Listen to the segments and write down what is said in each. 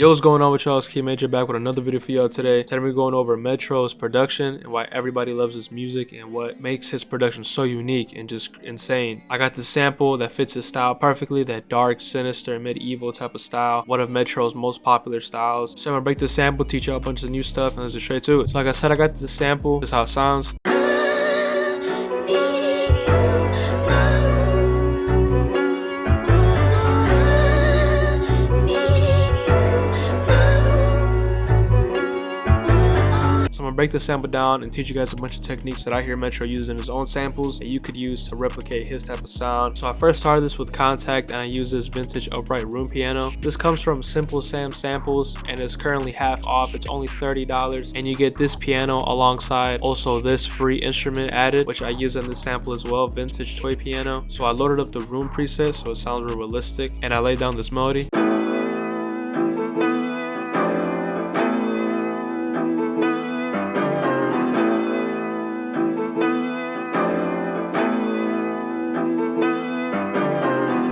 Yo, what's going on with y'all? It's Key Major back with another video for y'all today. Today we're going over Metro's production and why everybody loves his music and what makes his production so unique and just insane. I got the sample that fits his style perfectly, that dark, sinister, medieval type of style, one of Metro's most popular styles. So I'm gonna break the sample, teach y'all a bunch of new stuff, and let's get straight to it. So like I said, I got the sample. This is how it sounds. I'm gonna break the sample down and teach you guys a bunch of techniques that I hear Metro use in his own samples that you could use to replicate his type of sound. So I first started this with Contact and I use this vintage upright room piano. This comes from Simple Sam Samples and is currently half off. It's only $30 and you get this piano alongside also this free instrument added, which I use in this sample as well, vintage toy piano. So I loaded up the room preset so it sounds real realistic and I laid down this melody.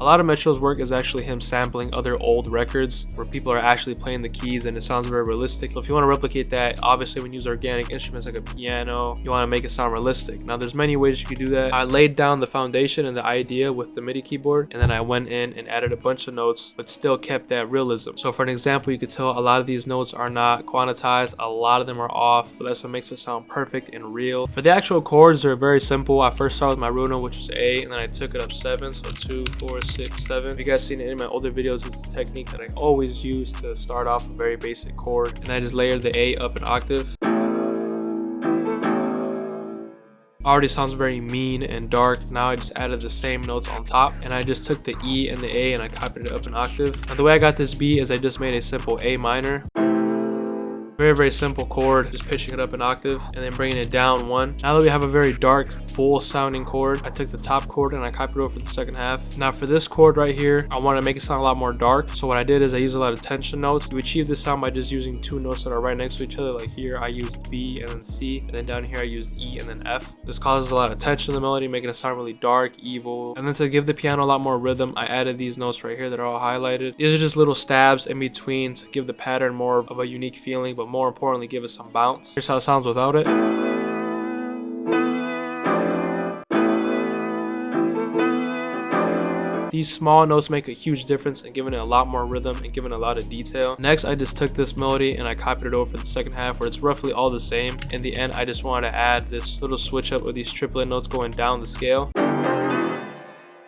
A lot of Metro's work is actually him sampling other old records where people are actually playing the keys and it sounds very realistic. So if you want to replicate that, obviously when you use organic instruments like a piano, you want to make it sound realistic. Now there's many ways you could do that. I laid down the foundation and the idea with the MIDI keyboard, and then I went in and added a bunch of notes but still kept that realism. So for an example, you could tell a lot of these notes are not quantized, a lot of them are off, but that's what makes it sound perfect and real. For the actual chords, they're very simple. I first started with my root note, which was A, and then I took it up 7, so 2, 4, 6, 7. If you guys seen any of my older videos, it's a technique that I always use to start off a very basic chord, and I just layered the A up an octave. Already sounds very mean and dark. Now I just added the same notes on top, and I just took the E and the A and I copied it up an octave. Now the way I got this B is I just made a simple A minor. Very simple chord, just pitching it up an octave and then bringing it down 1. Now that we have a very dark, full sounding chord, I took the top chord and I copied it over the second half. Now for this chord right here, I want to make it sound a lot more dark. So what I did is I used a lot of tension notes. You achieve this sound by just using 2 notes that are right next to each other. Like here, I used B and then C, and then down here I used E and then F. This causes a lot of tension in the melody, making it sound really dark, evil. And then to give the piano a lot more rhythm, I added these notes right here that are all highlighted. These are just little stabs in between to give the pattern more of a unique feeling, but more importantly, give it some bounce. Here's how it sounds without it. These small notes make a huge difference in giving it a lot more rhythm and giving it a lot of detail. Next, I just took this melody and I copied it over for the second half where it's roughly all the same. In the end, I just wanted to add this little switch up with these triplet notes going down the scale.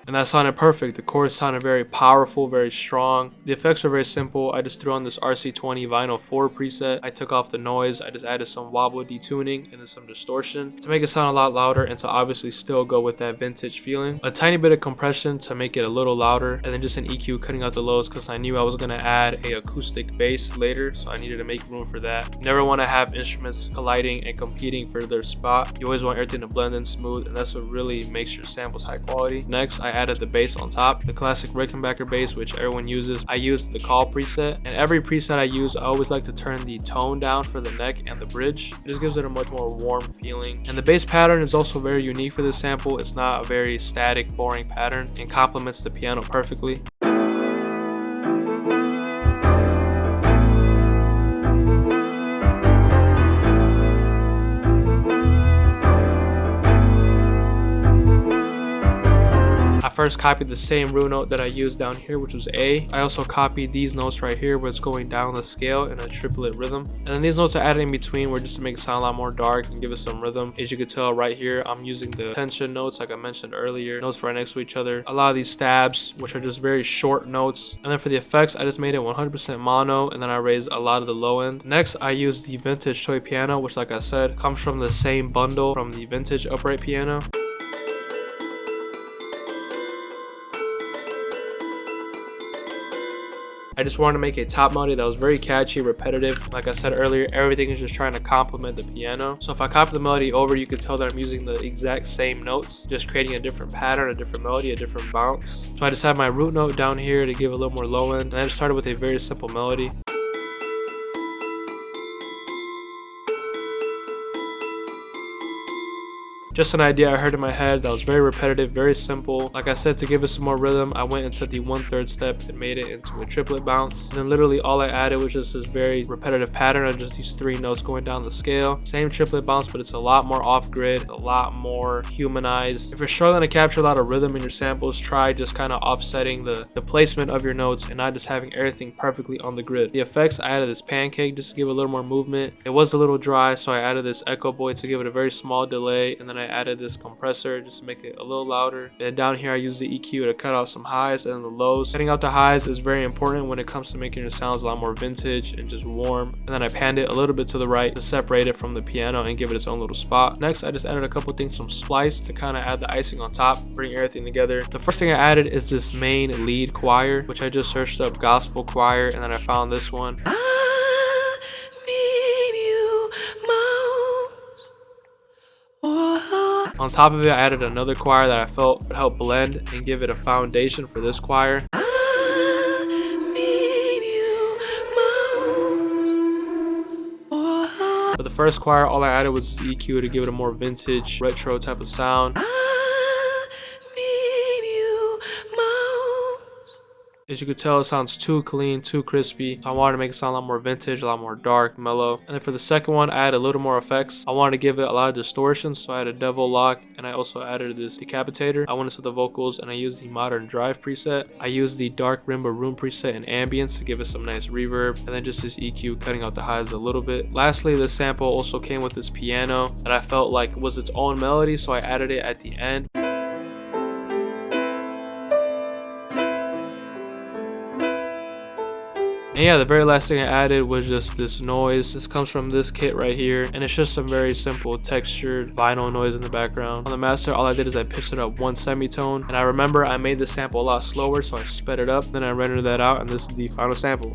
And that sounded perfect. The chords sounded very powerful, very strong. The effects are very simple. I just threw on this RC20 Vinyl 4 preset. I took off the noise. I just added some wobble detuning and then some distortion to make it sound a lot louder and to obviously still go with that vintage feeling. A tiny bit of compression to make it a little louder, and then just an EQ cutting out the lows because I knew I was going to add a acoustic bass later, so I needed to make room for that. You never want to have instruments colliding and competing for their spot. You always want everything to blend in smooth, and that's what really makes your samples high quality. Next, I added the bass on top, the classic Rickenbacker bass, which everyone uses. I used the call preset, and every preset I use, I always like to turn the tone down for the neck and the bridge. It just gives it a much more warm feeling. And the bass pattern is also very unique for this sample. It's not a very static, boring pattern and complements the piano perfectly. First copied the same root note that I used down here, which was A. I also copied these notes right here where it's going down the scale in a triplet rhythm, and then these notes are added in between where just to make it sound a lot more dark and give it some rhythm. As you can tell right here, I'm using the tension notes like I mentioned earlier, notes right next to each other, a lot of these stabs which are just very short notes. And then for the effects, I just made it 100% mono, and then I raised a lot of the low end. Next, I used the vintage toy piano, which like I said comes from the same bundle from the vintage upright piano. I just wanted to make a top melody that was very catchy, repetitive. Like I said earlier, everything is just trying to complement the piano. So if I copy the melody over, you could tell that I'm using the exact same notes, just creating a different pattern, a different melody, a different bounce. So I just have my root note down here to give a little more low end, and I just started with a very simple melody. Just an idea I heard in my head that was very repetitive, very simple. Like I said, to give it some more rhythm, I went into the 1/3 step and made it into a triplet bounce. And then literally all I added was just this very repetitive pattern of just these 3 notes going down the scale. Same triplet bounce, but it's a lot more off-grid, a lot more humanized. If you're struggling to capture a lot of rhythm in your samples, try just kind of offsetting the placement of your notes and not just having everything perfectly on the grid. The effects, I added this pancake just to give it a little more movement. It was a little dry, so I added this echo boy to give it a very small delay, and then I added this compressor just to make it a little louder. And down here I used the EQ to cut out some highs and the lows. Cutting out the highs is very important when it comes to making your sounds a lot more vintage and just warm. And then I panned it a little bit to the right to separate it from the piano and give it its own little spot. Next, I just added a couple things from Splice to kind of add the icing on top, bring everything together. The first thing I added is this main lead choir, which I just searched up gospel choir, and then I found this one. On top of it, I added another choir that I felt would help blend and give it a foundation for this choir. For the first choir, all I added was this EQ to give it a more vintage, retro type of sound. As you could tell, it sounds too clean, too crispy. So I wanted to make it sound a lot more vintage, a lot more dark, mellow. And then for the second one, I added a little more effects. I wanted to give it a lot of distortion, so I added devil lock, and I also added this decapitator. I went into the vocals and I used the modern drive preset. I used the dark rimba room preset and ambience to give it some nice reverb, and then just this EQ cutting out the highs a little bit. Lastly, this sample also came with this piano that I felt like was its own melody, so I added it at the end. And yeah, the very last thing I added was just this noise. This comes from this kit right here, and it's just some very simple textured vinyl noise in the background. On the master, all I did is I pitched it up 1 semitone, and I remember I made the sample a lot slower, so I sped it up, then I rendered that out, and this is the final sample.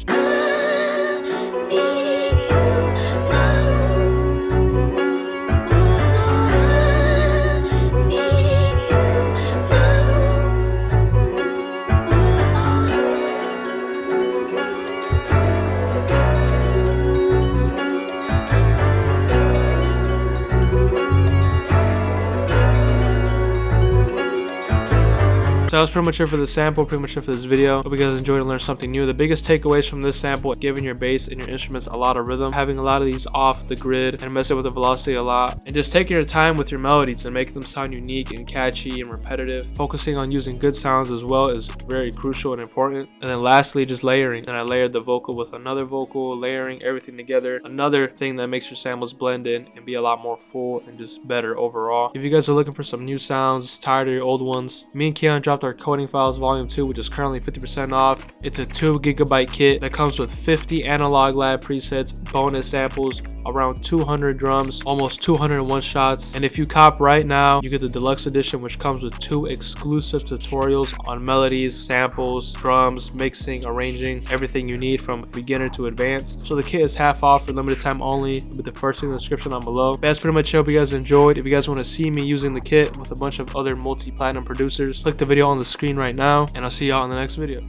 So that was pretty much it for the sample, pretty much it for this video. Hope you guys enjoyed and learned something new. The biggest takeaways from this sample, giving your bass and your instruments a lot of rhythm, having a lot of these off the grid and messing with the velocity a lot, and just taking your time with your melodies and making them sound unique and catchy and repetitive. Focusing on using good sounds as well is very crucial and important. And then lastly, just layering. And I layered the vocal with another vocal, layering everything together. Another thing that makes your samples blend in and be a lot more full and just better overall. If you guys are looking for some new sounds, tired of your old ones, me and Keon dropped our Coding Files Volume 2, which is currently 50% off. It's a 2 GB kit that comes with 50 analog lab presets, bonus samples, around 200 drums, almost 201 shots. And if you cop right now, you get the deluxe edition, which comes with 2 exclusive tutorials on melodies, samples, drums, mixing, arranging, everything you need from beginner to advanced. So the kit is half off for limited time only, with the first link in the description down below. That's pretty much it. Hope you guys enjoyed. If you guys want to see me using the kit with a bunch of other multi-platinum producers, click the video on the screen right now, and I'll see y'all in the next video.